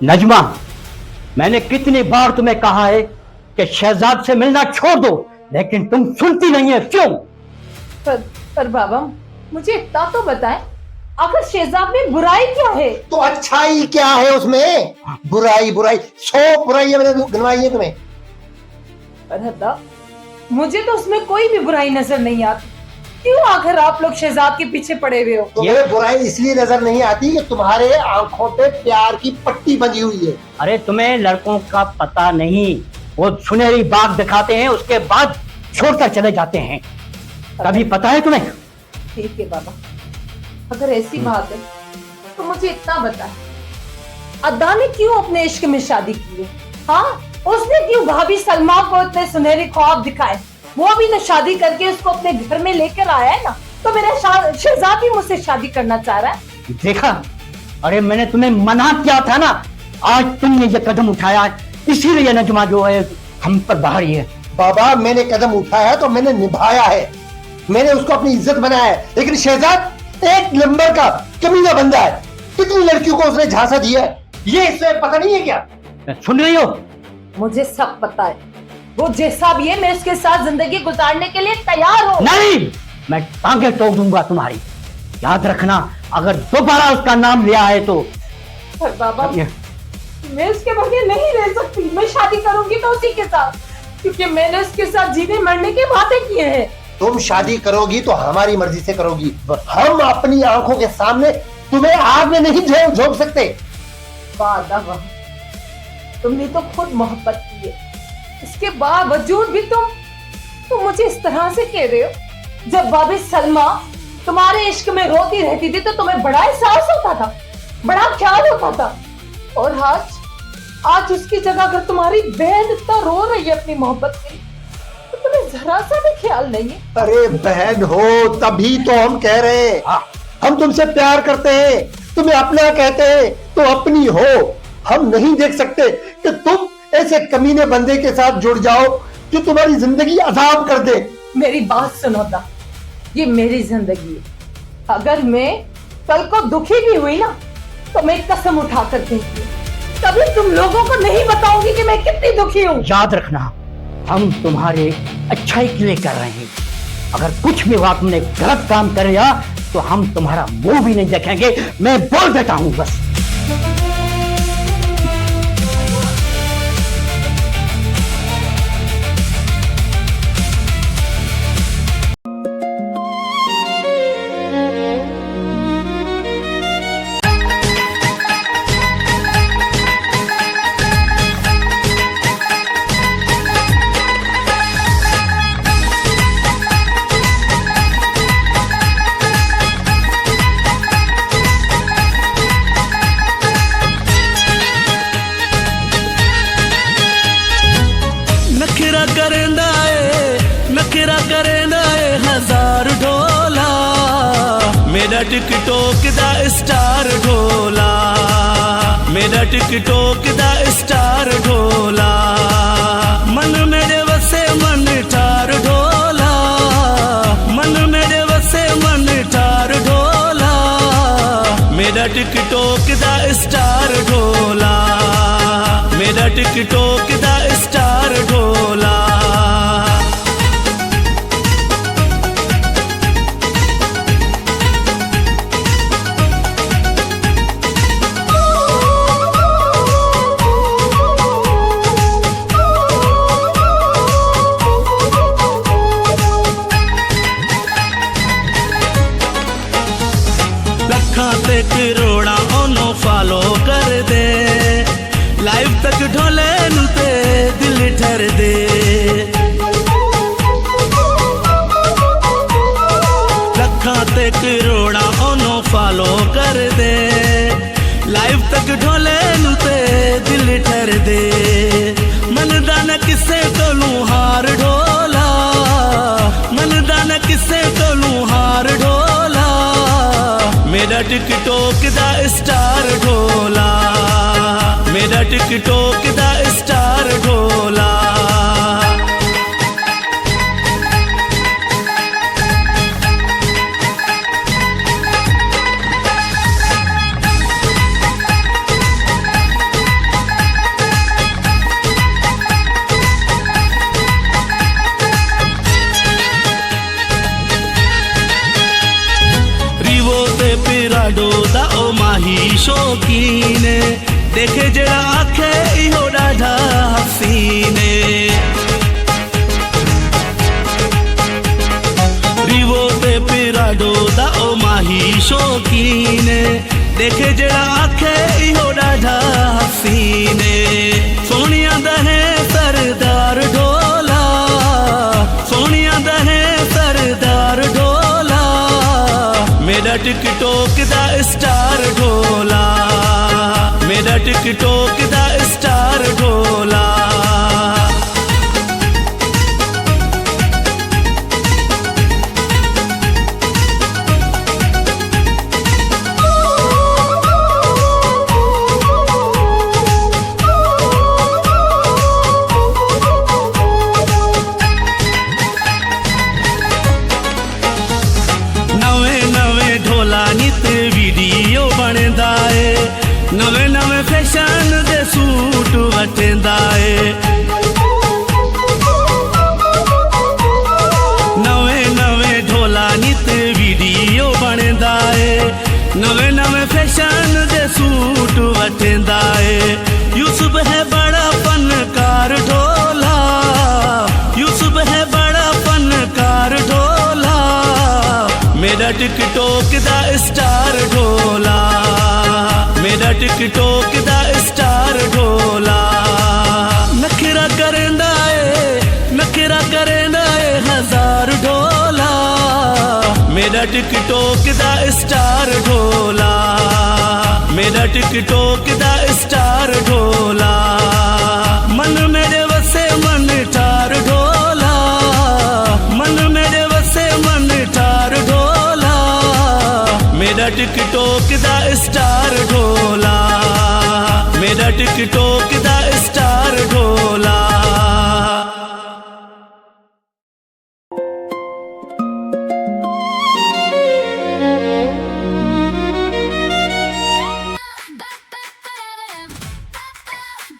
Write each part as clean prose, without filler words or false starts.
नजमा, मैंने कितनी बार तुम्हें कहा है कि शहजाद से मिलना छोड़ दो, लेकिन तुम सुनती नहीं है, क्यों? पर बाबा, मुझे इतना तो बताएं, आखिर शहजाद में बुराई क्या है? तो अच्छाई क्या है उसमें? बुराई बुराई 100 बुराइयां मैंने गिनवाई है तुम्हें। पर हद्दा, मुझे तो उसमें कोई भी बुराई नजर नहीं आती। क्यों आखिर आप लोग शहजाद के पीछे पड़े हुए हो? तुम्हें बुराई इसलिए नजर नहीं आती कि तुम्हारे आंखों पे प्यार की पट्टी बंधी हुई है। अरे तुम्हें लड़कों का पता नहीं, वो सुनहरी बाग दिखाते हैं, उसके बाद छोड़कर चले जाते हैं। कभी पता है तुम्हें? ठीक है बाबा, अगर ऐसी बात है तो मुझे इतना बताएं, अद्दा ने क्यों अपने इश्क में शादी की है? हाँ, उसने क्यों भाभी सलमा को इतने सुनहरे ख्वाब दिखाए? वो भी ना शादी करके उसको अपने घर में लेकर आया है ना, तो मेरा शहजाद भी मुझसे शादी करना चाह रहा है। देखा, अरे मैंने तुम्हें मना किया था ना, आज तुमने ये कदम उठाया, इसीलिए नजमा जो है हम पर भारी है। बाबा, मैंने कदम उठाया है तो मैंने निभाया है, मैंने उसको अपनी इज्जत बनाया है। लेकिन शहजाद एक नंबर का कमीना बंदा है, कितनी लड़कियों को उसने झांसा दिया है, ये इसे पता नहीं है क्या? सुन रही हो? मुझे सब पता है, वो जैसा भी है मैं उसके साथ जिंदगी गुजारने के लिए तैयार हूँ। नहीं, मैं टांगे तोड़ दूंगा तुम्हारी, याद रखना, अगर दोबारा उसका नाम लिया है तो। पर बाबा, मैं उसके बगैर नहीं रह सकती, मैं शादी करूंगी तो उसी के साथ, क्योंकि मैंने उसके साथ जीने मरने के वादे किए हैं। तुम शादी करोगी तो हमारी मर्जी से करोगी, हम अपनी आंखों के सामने तुम्हें आग में नहीं झोंक सकते। वादा वाह, तुमने तो खुद मोहब्बत की है, इसके बावजूद भी तुम मुझे इस तरह से कह रहे हो। जब भाभी सलमा तुम्हारे इश्क में रोती रहती थी तो तुम्हें बड़ा एहसास होता था, बड़ा ख्याल होता था, और आज उसकी जगह अगर तुम्हारी बहन इतना रो रही है अपनी मोहब्बत के लिए, तो तुम्हें जरा सा भी ख्याल नहीं है। अरे बहन हो तभी तो हम कह रहे हैं, हम तुमसे प्यार करते हैं, तुम्हें अपना कहते हैं तो अपनी हो। हम नहीं देख सकते कि तुम ऐसे कमीने बंदे के साथ जुड़ जाओ जो तुम्हारी जिंदगी अजाब कर दे। मेरी बात सुनो दा, ये मेरी जिंदगी है, अगर मैं कल को दुखी भी हुई ना तो मैं कसम उठा कर कहती हूँ, कभी तुम लोगों को नहीं बताऊंगी कि मैं कितनी दुखी हूँ। याद रखना, हम तुम्हारे अच्छाई के लिए कर रहे हैं, अगर कुछ भी हुआ, तुमने गलत काम कर लिया तो हम तुम्हारा मुंह भी नहीं देखेंगे, मैं बोल देता हूँ बस। नखरा करेंदा है हजार ढोला, मेरा टिकटॉक दा स्टार ढोला, मेरा टिकटॉक दा स्टार ढोला, मन मेरे वसे मन ठार ढोला, मन मेरे वसे मन ठार ढोला, मेरा टिकटॉक दा स्टार ढोला, मेरा टिकटॉक दा स्टार ढोला। करोड़ा ओनो फॉलो कर दे, लाइव तक ढोले नुते दिल ठर दे, लखा ते करोड़ा ओनो फॉलो कर दे, लाइव तक ढोले नुते दिल ठर दे, मन दान किसे कोलू हार ढोला, मन दान किसे कोलू हार ढोला, मेरा टिकटॉक दा स्टार ढोला, मेरा टिकटॉक दा स्टार ढोला। रीवो ते पिराडो दा ओ माही शौकीने देखे जड़ा आखे इहो ॾाढा हसीने रीवो ते पिराडो दा ओ माही शौकीने देखे जड़ा आखे इहो ॾाढा हसीने सोनिया दहे सरदार ढोला सोनिया दहे सरदार ढोला मेरा टिकटॉक दा स्टार ढोला मेरा टिकटॉक दा स्टार ढोला नित वीडियो बनदा है नवे नवे फैशन दे सूट वठंदा है नवे नवे ढोला नित वीडियो बनदा है नवे नवे फैशन दे सूट वठंदा है यूसुफ है बड़ा फनकार ढोला यूसुफ है बड़ा फनकार ढोला मेरा टिकटॉक दा स्टार ढोला मेरा टिकटॉक दा स्टार ढोला नखरा करेंदा है हजार ढोला मेरा टिकटॉक दा स्टार ढोला मेरा टिकटॉक दा स्टार ढोला मन मेरे वसे मन ठार ढोला मन मेरे वसे मन ठार ढोला मेरा टिकटॉक दा स्टार ढोला मेरा टिकटॉक दा स्टार ढोला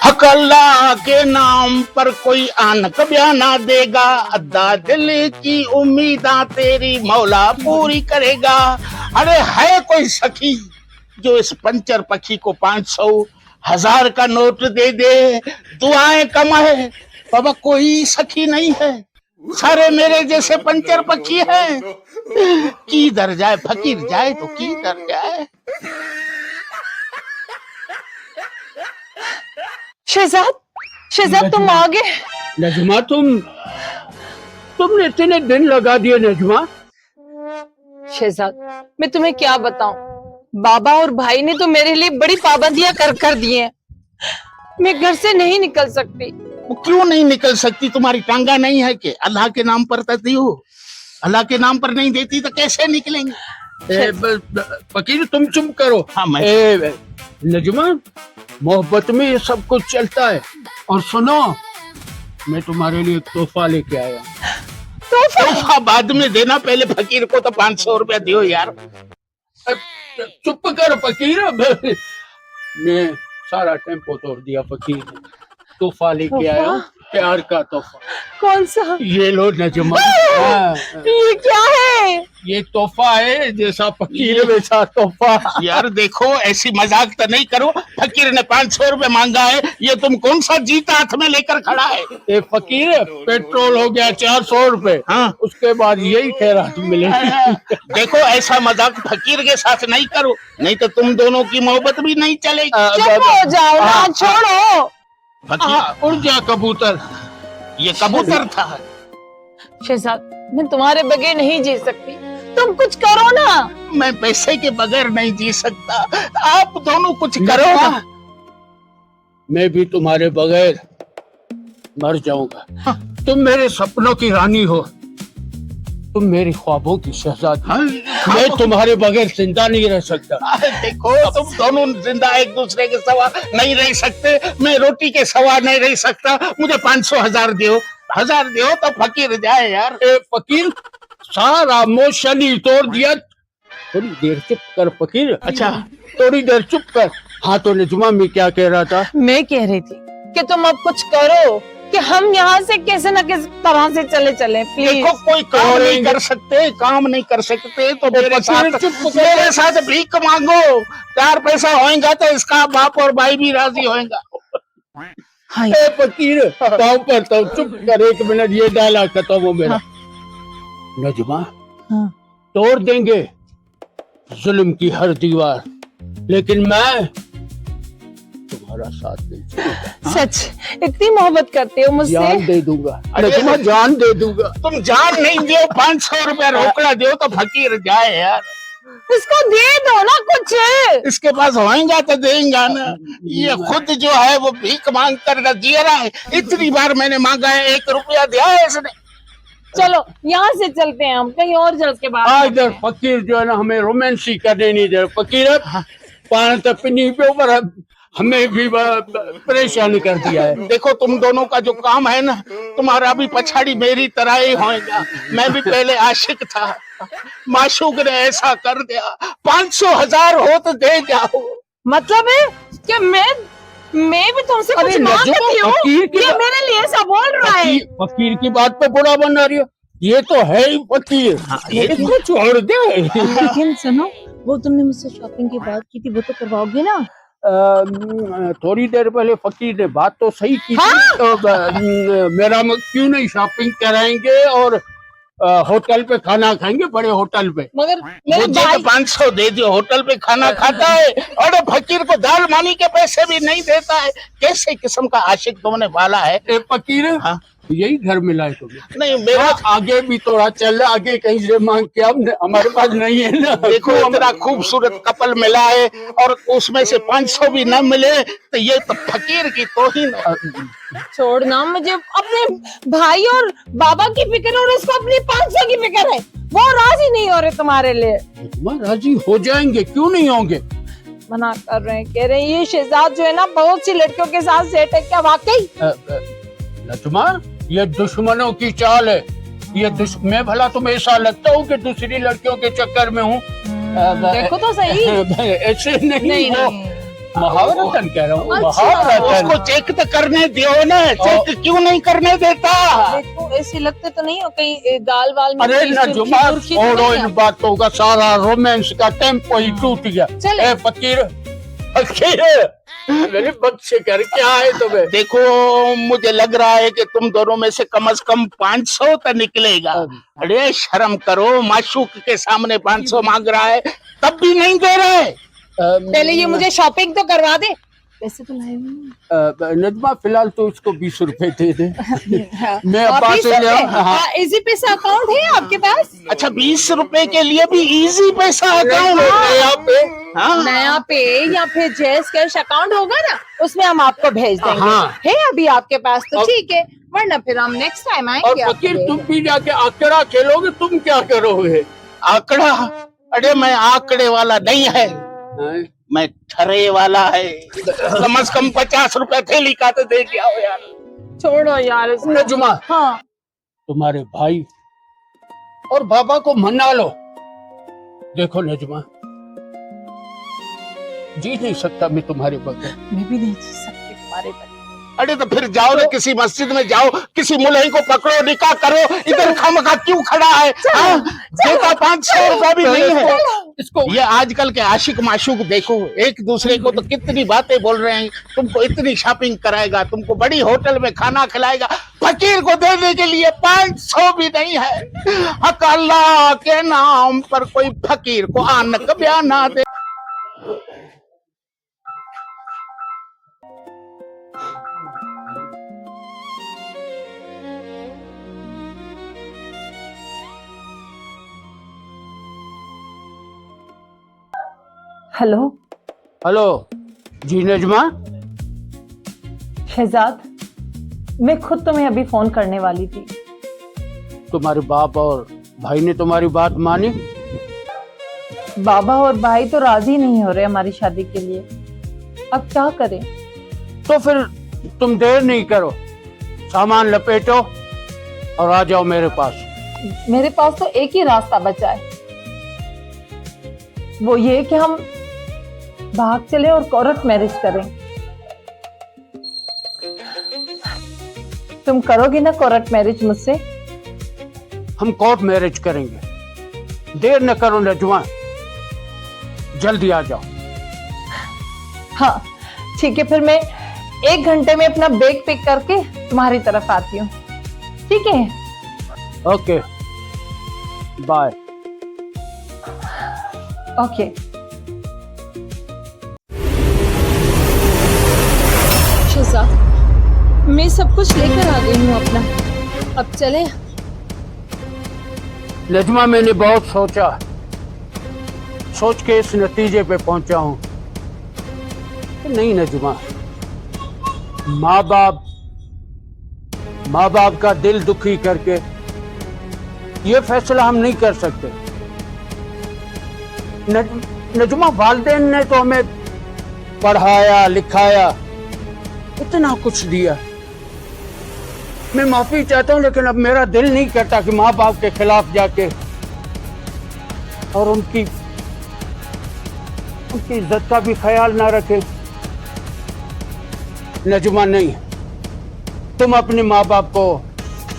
हक अल्लाह के नाम पर कोई आनक बयाना देगा अद्दा दिल की उम्मीदां तेरी मौला पूरी करेगा। अरे है कोई सखी जो इस पंचर पखी को 500 1000 का नोट दे दे दुआएं कमाए। बाबा कोई सखी नहीं है, सारे मेरे जैसे पंचर पखी है। की दर जाए फकीर जाए तो की दर जाए। शहजाद तुम आ गए। नजमा तुमने इतने दिन लगा दिए नजमा। शहजाद मैं तुम्हें क्या बताऊं, बाबा और भाई ने तो मेरे लिए बड़ी पाबंदियां कर दी हैं। मैं घर से नहीं निकल सकती। वो क्यों नहीं निकल सकती? तुम्हारी टांगा नहीं है कि अल्लाह के नाम पर देती हो? अल्लाह के नाम पर नहीं देती तो कैसे निकलेंगे? फकीर तुम चुप करो। हाँ मैं नजमा मोहब्बत में ये सब कुछ चलता है। और सुनो मैं तुम्हारे लिए एक तोहफा लेके आया। तोहफा बाद में देना, पहले फकीर को तो 500 रुपया दियो यार। चुप करो फकीर। मैं सारा टेम्पो तोड़ दिया फकीर ने। तोहफा लेके आया, प्यार का तोहफा। कौन सा? ये लो नजमा। ये क्या है? ये तोहफा है, जैसा फकीर वैसा तोहफा। यार देखो ऐसी मजाक तो नहीं करो। फकीर ने 500 रुपए मांगा है, ये तुम कौन सा जीता हाथ में लेकर खड़ा है? ये फकीर पेट्रोल हो गया 400 रुपए। हाँ उसके बाद यही खैरात मिलेगी। देखो ऐसा मजाक फकीर के साथ नहीं करो, नहीं तो तुम दोनों की मोहब्बत भी नहीं चलेगी। चुप हो जाओ ना, छोड़ो। फकीर उड़ जा कबूतर। ये कबूतर था। शहजाद मैं तुम्हारे बगैर नहीं जी सकती, तुम कुछ करो ना। मैं पैसे के बगैर नहीं जी सकता, आप दोनों कुछ करो ना। मैं भी तुम्हारे बगैर मर जाऊंगा। तुम मेरे सपनों की रानी हो, तुम मेरी ख्वाबों की शहजादी। मैं तुम्हारे बगैर जिंदा नहीं रह सकता। देखो तुम दोनों जिंदा एक दूसरे के सवा नहीं रह सकते, मैं रोटी के सवा नहीं रह सकता। मुझे 500 1000 दियो तो फकीर जाए यार। फकीर सारा मोशन ही तोड़ दिया। थोड़ी देर चुप कर फकीर। अच्छा थोड़ी देर चुप कर। हाँ तो नजमा मैं क्या कह रहा था? मैं कह रही थी कि तुम अब कुछ करो, कि हम यहाँ से कैसे न किस तरह से चले चले प्लीज। देखो कोई काम नहीं कर सकते, काम नहीं कर सकते तो मेरे साथ भीख मांगो, 4 पैसा होएगा तो इसका बाप और भाई भी राजी होएगा। ए फकीर पाँव पर तो चुप कर, 1 मिनट, ये डायलॉग खत्म हो मेरा। नजमा, तोड़ देंगे जुल्म की हर दीवार, लेकिन मैं तुम्हारा साथ नहीं छोड़ूंगा। सच इतनी मोहब्बत करते हो मुझसे? जान दे दूंगा, नजमा जान दे दूंगा। तुम जान नहीं दो, 500 रुपया रोकड़ा दो तो फकीर जाए यार। इसको दे दो ना कुछ। इसके पास होएगा तो देंगे ना। ये खुद जो है वो भीख मांग कर जिया रहा है। इतनी बार मैंने मांगा है, 1 रुपया दिया है इसने। चलो यहाँ से चलते हैं, हम कहीं और जल के बाद। आज इधर फकीर जो है ना हमें रोमांस ही करने नहीं दे। फकीर पान तपनी पे ऊपर हमें भी परेशान कर दिया है। देखो तुम दोनों का जो काम है ना, तुम्हारा भी पछाड़ी मेरी तरह ही होएगा। मैं भी पहले आशिक था, माशूक ने ऐसा कर दिया। 500,000 हो तो दे जाओ। मतलब है कि मैं भी तुमसे कुछ मांगती हूँ? ये मेरे लिए ऐसा बोल रहा है? फकीर की बात पे बुरा बना रही हो, ये तो है ही फकीर। इसको छोड़ दे। लेकिन सुनो, वो तुमने मुझसे शॉपिंग की बात की थी, वो तो करवाओगे ना? थोड़ी देर पहले फकीर ने बात तो सही की थी। तो मेरा क्यों नहीं शॉपिंग कराएंगे और होटल पे खाना खाएंगे, बड़े होटल पे। मगर मुझे तो 500 दे दियो, होटल पे खाना खाता है और फकीर को दाल मानी के पैसे भी नहीं देता है। कैसे किस्म का आशिक तुमने पाला है? फकीर हाँ? यही घर मिला है तुम्हें? नहीं, मेरा आगे भी थोड़ा चल, आगे कहीं से मांग के हमारे पास नहीं है ना। देखो इतना खूबसूरत कपल मिला है और उसमें से 500 भी न मिले तो ये तो फकीर की तौहीन है। छोड़ना, मुझे अपने भाई और बाबा की फिक्र और उसको अपनी 500 की फिक्र है। वो राजी नहीं हो रहे तुम्हारे लिए। राजी हो जाएंगे, क्यों नहीं होंगे? मना कर रहे हैं, कह रहे हैं ये शहजाद जो है ना बहुत सी लड़कियों के साथ सेट है। क्या वाकई? नजमा, ये दुश्मनों की चाल है। ये मैं भला तुम्हें ऐसा लगता हूँ कि दूसरी लड़कियों के चक्कर में हूँ? देखो तो सही। ऐसे नहीं, मुहावरतन कह रहा हूँ। अच्छा। उसको चेक तो करने दियो ना, चेक क्यों नहीं करने देता? देखो ऐसे लगते तो नहीं हो कहीं गाल वाल में? अरे नजुमा, छोड़ो इन बातों का, सारा रोमांस का टेम्पो ही टूट गया। ए फकीर, मेरे बच्चे कर क्या है तुम्हें? देखो मुझे लग रहा है कि तुम दोनों में से कम 500 तो निकलेगा। अरे शर्म करो, माशूक के सामने 500 मांग रहा है तब भी नहीं दे रहे। पहले ये मुझे शॉपिंग तो करवा दे। पैसे तो लाए नहीं। नजमा फिलहाल तो इसको 20 रुपए दे दे। मैं आप अब्बा 20 से ले रुपए? इजी पैसा अकाउंट है आपके पास? अच्छा 20 रुपए के लिए भी इजी पैसा अकाउंट नया पे या फिर जैस कैश अकाउंट होगा ना, उसमें हम आपको भेज देंगे। हाँ। है अभी आपके पास तो ठीक है, वरना फिर हम नेक्स्ट टाइम और आएंगे। फकीर तुम भी जाके आंकड़ा खेलोगे, तुम क्या करोगे? आंकड़ा? अरे मैं आंकड़े वाला नहीं है, मैं ठरे वाला है। कम से कम 50 रुपए थैली का तो दे के आओ यार। छोड़ो यार इसको। नजुमा, हाँ तुम्हारे भाई और बाबा को मना लो। देखो नजुमा, जी नहीं सकता मैं तुम्हारे बगैर। मैं भी नहीं जी सकती तुम्हारे बगैर। अरे तो फिर जाओ ना, किसी मस्जिद में जाओ, किसी मुलही को पकड़ो, निकाह करो। इधर खामखा क्यों खड़ा है? देता 500 रुपया भी नहीं है इसको। ये आजकल के आशिक माशूक देखो, एक दूसरे को तो कितनी बातें बोल रहे हैं। तुमको इतनी शॉपिंग कराएगा, तुमको बड़ी होटल में खाना खिलाएगा, फकीर को देने के लिए 500 भी नहीं है। हक अल्लाह के नाम पर कोई फकीर को आनक बयान ना दे। हेलो हेलो जी नजमा। शहजाद, मैं खुद तुम्हें अभी फोन करने वाली थी। तुम्हारे बाप और भाई ने तुम्हारी बात मानी? बाबा और भाई तो राजी नहीं हो रहे हमारी शादी के लिए। अब क्या करें? तो फिर तुम देर नहीं करो, सामान लपेटो और आ जाओ मेरे पास। मेरे पास तो एक ही रास्ता बचा है, वो ये कि हम भाग चले और कोर्ट मैरिज करें। तुम करोगी ना कोर्ट मैरिज मुझसे? हम कोर्ट मैरिज करेंगे। देर न करो नजवा, जल्दी आ जाओ। हाँ ठीक है, फिर मैं 1 घंटे में अपना बैग पिक करके तुम्हारी तरफ आती हूँ, ठीक है? Okay, bye. ओके। शहजाद, मैं सब कुछ लेकर आ गई हूँ अपना, अब चले? नजमा, मैंने बहुत सोच के इस नतीजे पे पहुंचा हूं कि नहीं नजमा, माँ बाप का दिल दुखी करके ये फैसला हम नहीं कर सकते। नजमा, वालिदैन ने तो हमें पढ़ाया लिखाया, इतना कुछ दिया। मैं माफी चाहता हूं, लेकिन अब मेरा दिल नहीं करता कि माँ बाप के खिलाफ जाके और उनकी इज्जत का भी ख्याल ना रखे। नजमा, नहीं, तुम अपने माँ बाप को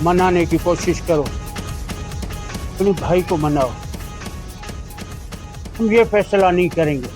मनाने की कोशिश करो, अपने भाई को मनाओ। हम ये फैसला नहीं करेंगे,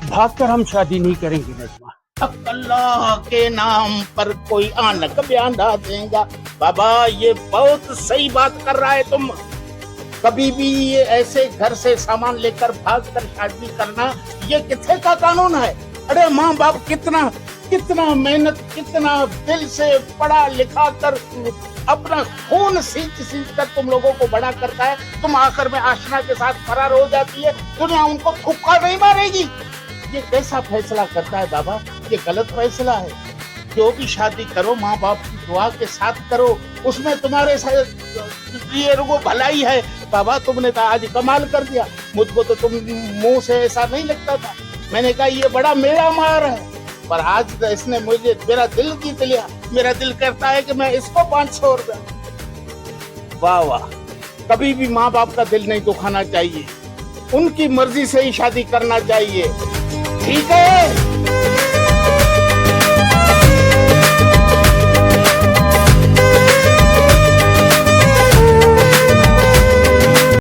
भागकर हम शादी नहीं करेंगे नजमा। अल्लाह के नाम पर कोई आनक बयान ना देगा। बाबा, ये बहुत सही बात कर रहा है तुम। कभी भी ये ऐसे घर से सामान लेकर भाग कर शादी करना, ये किथे का कानून है? अरे माँ बाप कितना मेहनत, कितना दिल से पढ़ा लिखा कर, अपना खून सींच कर तुम लोगों को बड़ा करता है। तुम आखिर में आशना के साथ फरार हो जाती है, दुनिया उनको थुक्का नहीं मारेगी। ये कैसा फैसला करता है बाबा? ये गलत फैसला है। जो भी शादी करो माँ बाप की दुआ के साथ करो, उसमें तुम्हारे ये रुगो भलाई है। बाबा, तुमने तो आज कमाल कर दिया। मुझको तो तुम मुंह से ऐसा नहीं लगता था। मैंने कहा ये बड़ा मेरा मार है, पर आज तो इसने मुझे मेरा दिल जीत लिया। मेरा दिल करता है कि मैं इसको 500 रुपया। वाह वाह, कभी भी माँ बाप का दिल नहीं दुखाना चाहिए, उनकी मर्जी से ही शादी करना चाहिए। ठीक है।